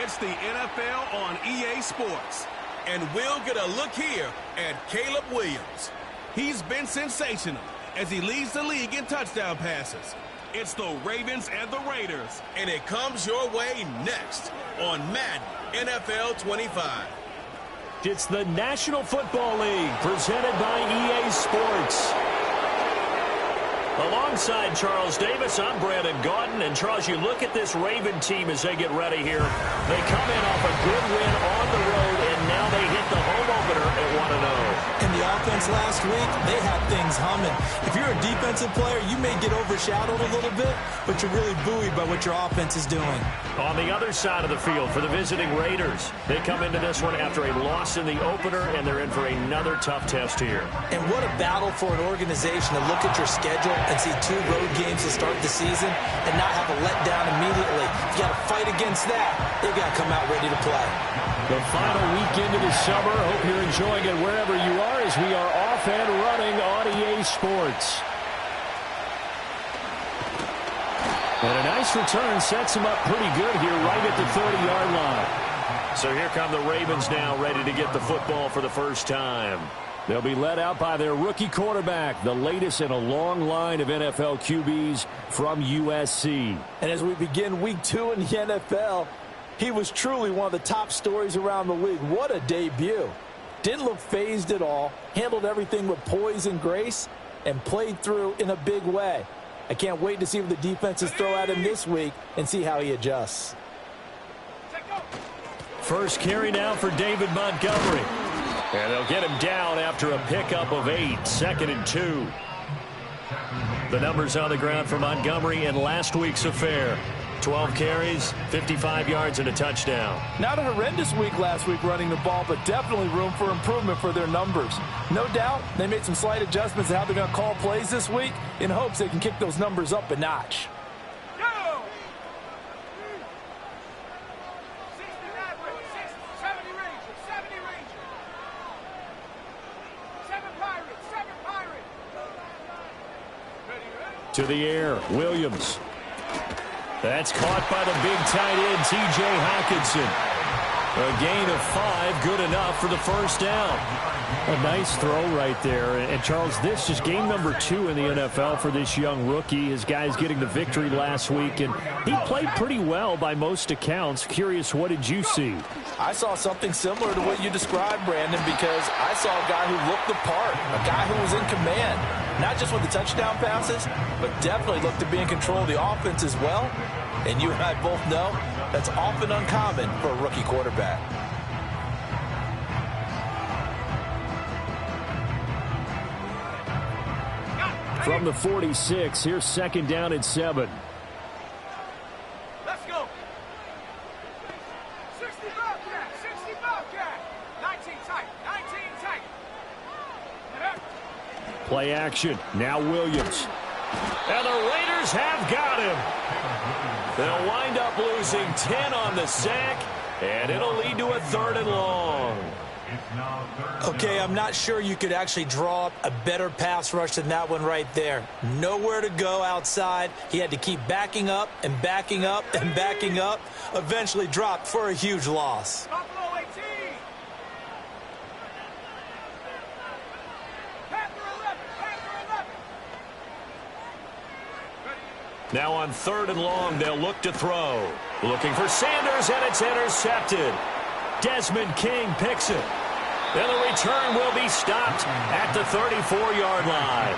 It's the NFL on EA Sports. And we'll get a look here at Caleb Williams. He's been sensational as he leads the league in touchdown passes. It's the Ravens and the Raiders, and it comes your way next on Madden NFL 25. It's the National Football League presented by EA Sports. Alongside Charles Davis, I'm Brandon Gaudin. And Charles, you look at this Raven team as they get ready here. They come in off a good win on the road, and now they hit the home opener at 1-0. In the offense last week, they had things humming. If you're a defensive player, you may get overshadowed a little bit, but you're really buoyed by what your offense is doing. On the other side of the field for the visiting Raiders, they come into this one after a loss in the opener, and they're in for another tough test here. And what a battle for an organization to look at your schedule and see 2 road games to start the season and not have a letdown immediately. You got to fight against that. They've got to come out ready to play. The final weekend of the summer. Hope you're enjoying it wherever you are as we are off and running on EA Sports. And a nice return sets him up pretty good here right at the 30-yard line. So here come the Ravens now, ready to get the football for the first time. They'll be led out by their rookie quarterback, the latest in a long line of NFL QBs from USC. And as we begin week 2 in the NFL, he was truly one of the top stories around the league. What a debut. Didn't look phased at all, handled everything with poise and grace, and played through in a big way. I can't wait to see what the defenses throw at him this week and see how he adjusts. First carry now for David Montgomery. And they'll get him down after a pickup of 8, 2nd and 2. The numbers on the ground for Montgomery in last week's affair. 12 carries, 55 yards, and a touchdown. Not a horrendous week last week running the ball, but definitely room for improvement for their numbers. No doubt they made some slight adjustments to how they're going to call plays this week in hopes they can kick those numbers up a notch. To the air, Williams. That's caught by the big tight end, T.J. Hockenson. A gain of 5, good enough for the first down. A nice throw right there. And Charles, this is game number 2 in the NFL for this young rookie. His guys getting the victory last week, and he played pretty well by most accounts. Curious, what did you see? I saw something similar to what you described, Brandon, because I saw a guy who looked the part, a guy who was in command, not just with the touchdown passes, but definitely looked to be in control of the offense as well. And you and I both know that's often uncommon for a rookie quarterback. From the 46, here's 2nd down and 7. Let's go. 60 Bobcat, 60 Bobcat. 19 tight, 19 tight. Play action. Now Williams. And the Raiders have got him. They'll wind up losing 10 on the sack, and it'll lead to a 3rd and long. Okay, I'm not sure you could actually draw up a better pass rush than that one right there. Nowhere to go outside. He had to keep backing up and backing up and backing up. Eventually dropped for a huge loss. Buffalo 18. Panther 11, Panther 11. Now on 3rd and long, they'll look to throw. Looking for Sanders, and it's intercepted. Desmond King picks it. And the return will be stopped at the 34-yard line.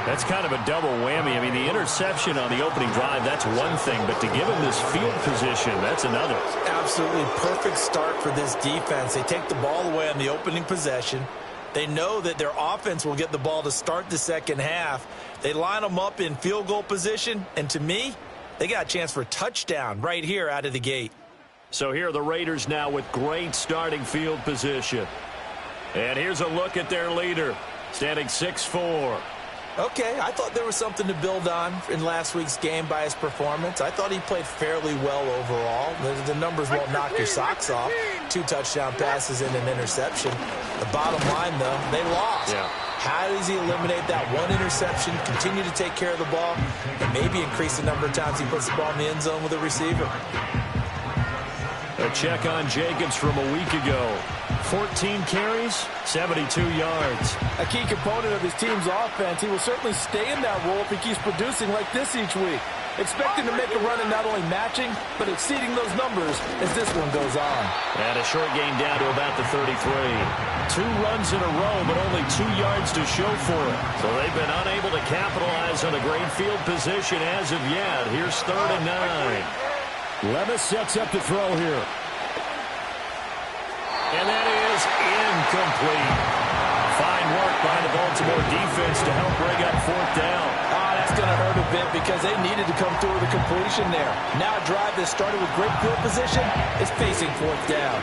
That's kind of a double whammy. I mean, the interception on the opening drive, that's one thing, but to give him this field position, that's another. Absolutely perfect start for this defense. They take the ball away on the opening possession. They know that their offense will get the ball to start the second half. They line them up in field goal position, and to me, they got a chance for a touchdown right here out of the gate. So here are the Raiders now with great starting field position. And here's a look at their leader, standing 6'4". Okay, I thought there was something to build on in last week's game by his performance. I thought he played fairly well overall. The numbers won't knock your socks off. 2 touchdown passes and an interception. The bottom line, though, they lost. Yeah. How does he eliminate that one interception, continue to take care of the ball, and maybe increase the number of times he puts the ball in the end zone with a receiver? A check on Jacobs from a week ago. 14 carries, 72 yards. A key component of his team's offense. He will certainly stay in that role if he keeps producing like this each week. Expecting to make a run and not only matching, but exceeding those numbers as this one goes on. And a short gain down to about the 33. 2 runs in a row, but only 2 yards to show for it. So they've been unable to capitalize on a great field position as of yet. Here's 3rd and 9. Levis sets up to throw here. And that is incomplete. Fine work by the Baltimore defense to help bring up 4th down. Oh, that's going to hurt a bit because they needed to come through with a completion there. Now a drive that started with great field position is facing 4th down.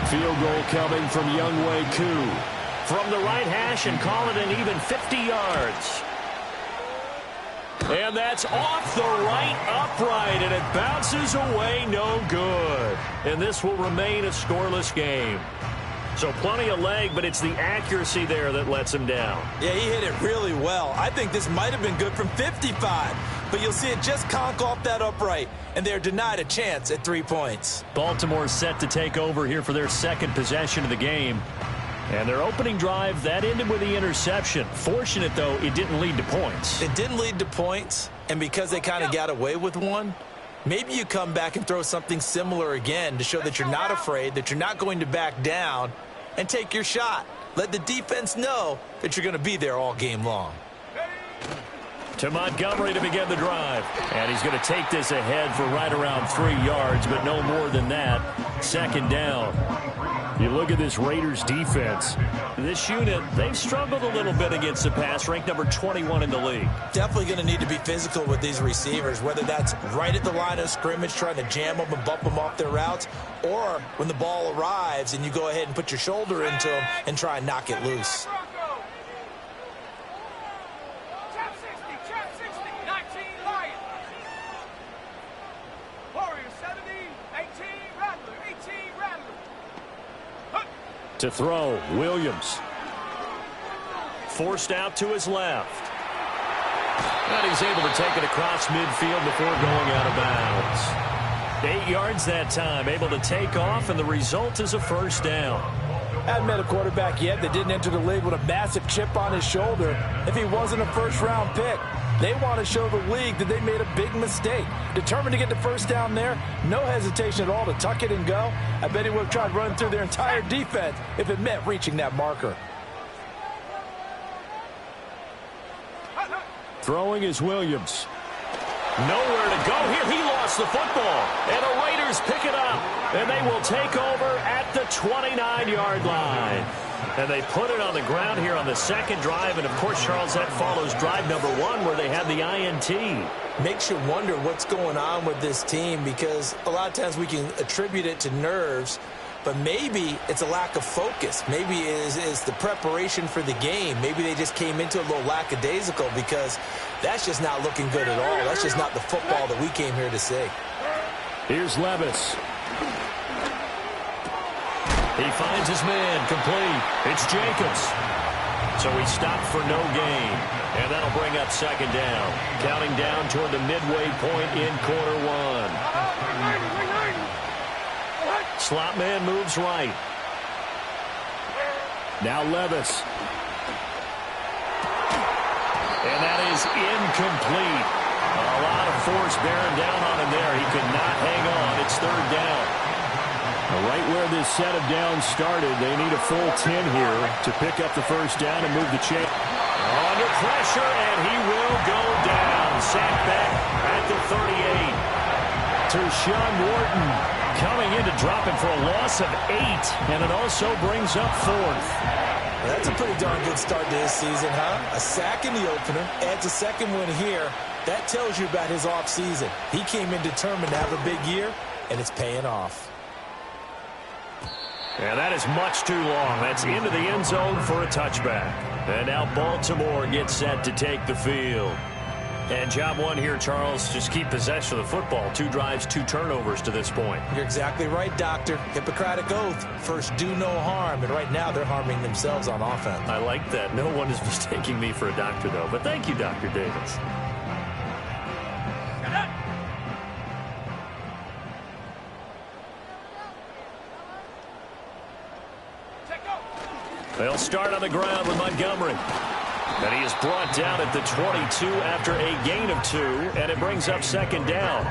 Field goal coming from Younghoe Koo. From the right hash and call it an even 50 yards. And that's off the right upright, and it bounces away no good. And this will remain a scoreless game. So plenty of leg, but it's the accuracy there that lets him down. Yeah, he hit it really well. I think this might have been good from 55, but you'll see it just conk off that upright, and they're denied a chance at 3 points. Baltimore set to take over here for their 2nd possession of the game. And their opening drive, that ended with the interception. Fortunate, though, it didn't lead to points. It didn't lead to points, and because they kind of got away with one, maybe you come back and throw something similar again to show that you're not afraid, that you're not going to back down, and take your shot. Let the defense know that you're going to be there all game long. To Montgomery to begin the drive. And he's going to take this ahead for right around 3 yards, but no more than that. 2nd down. You look at this Raiders defense. This unit, they've struggled a little bit against the pass, ranked number 21 in the league. Definitely going to need to be physical with these receivers, whether that's right at the line of scrimmage, trying to jam them and bump them off their routes, or when the ball arrives and you go ahead and put your shoulder into them and try and knock it loose. To throw, Williams. Forced out to his left. And he's able to take it across midfield before going out of bounds. 8 yards that time, able to take off, and the result is a 1st down. Hadn't met a quarterback yet that didn't enter the league with a massive chip on his shoulder if he wasn't a 1st-round pick. They want to show the league that they made a big mistake. Determined to get the 1st down there, no hesitation at all to tuck it and go. I bet he would have tried running through their entire defense if it meant reaching that marker. Throwing is Williams. Nowhere to go here. He lost the football. And the Raiders pick it up. And they will take over at the 29-yard line. And they put it on the ground here on the 2nd drive. And, of course, Charles, that follows drive number 1 where they had the INT. Makes you wonder what's going on with this team because a lot of times we can attribute it to nerves, but maybe it's a lack of focus. Maybe it's the preparation for the game. Maybe they just came into a little lackadaisical because that's just not looking good at all. That's just not the football that we came here to see. Here's Levis. He finds his man complete. It's Jacobs. So he stopped for no gain. And that'll bring up 2nd down. Counting down toward the midway point in quarter 1. Slot man moves right. Now Levis. And that is incomplete. A lot of force bearing down on him there. He could not hang on. It's 3rd down. Right where this set of downs started, they need a full 10 here to pick up the 1st down and move the chain. Under pressure, and he will go down. Sacked back at the 38. To Sean Wharton coming in to drop it for a loss of 8, and it also brings up 4th. That's a pretty darn good start to this season, huh? A sack in the opener, adds a 2nd one here. That tells you about his offseason. He came in determined to have a big year, and it's paying off. And that is much too long. That's into the end zone for a touchback. And now Baltimore gets set to take the field. And job 1 here, Charles, just keep possession of the football. 2 drives, 2 turnovers to this point. You're exactly right, Doctor. Hippocratic oath. First, do no harm. And right now, they're harming themselves on offense. I like that. No one is mistaking me for a doctor, though. But thank you, Dr. Davis. They'll start on the ground with Montgomery. And he is brought down at the 22 after a gain of 2, and it brings up second down.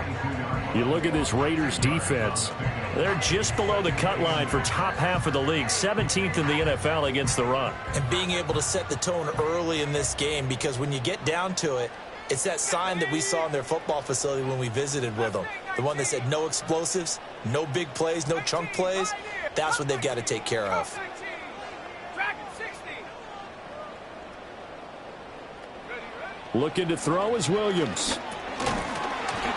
You look at this Raiders defense. They're just below the cut line for top half of the league, 17th in the NFL against the run. And being able to set the tone early in this game, because when you get down to it, it's that sign that we saw in their football facility when we visited with them. The one that said no explosives, no big plays, no chunk plays. That's what they've got to take care of. Looking to throw is Williams.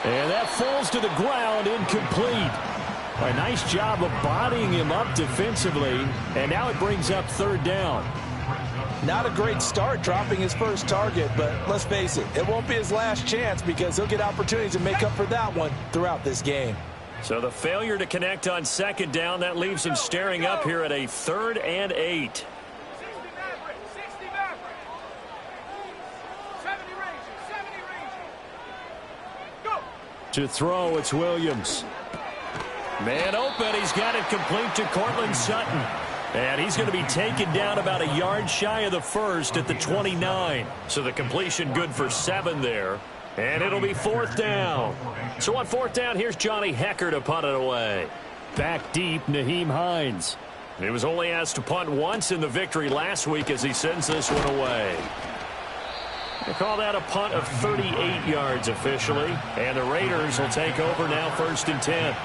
And that falls to the ground, incomplete. A nice job of bodying him up defensively, and now it brings up third down. Not a great start dropping his first target, but let's face it, it won't be his last chance because he'll get opportunities to make up for that one throughout this game. So the failure to connect on second down, that leaves him staring up here at a 3rd and 8. To throw, it's Williams. Man open, he's got it complete to Cortland Sutton. And he's going to be taken down about a yard shy of the first at the 29. So the completion good for 7 there. And it'll be 4th down. So on 4th down, here's Johnny Hecker to punt it away. Back deep, Nyheim Hines. He was only asked to punt once in the victory last week as he sends this one away. They call that a punt of 38 yards officially. And the Raiders will take over now 1st and 10.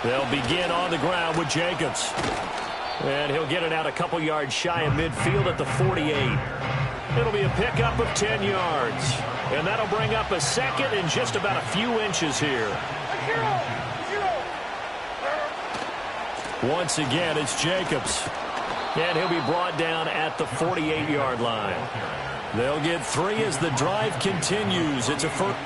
They'll begin on the ground with Jacobs. And he'll get it out a couple yards shy of midfield at the 48. It'll be a pickup of 10 yards. And that'll bring up a second and just about a few inches here. Once again, it's Jacobs. And he'll be brought down at the 48-yard line. They'll get 3 as the drive continues. It's a first.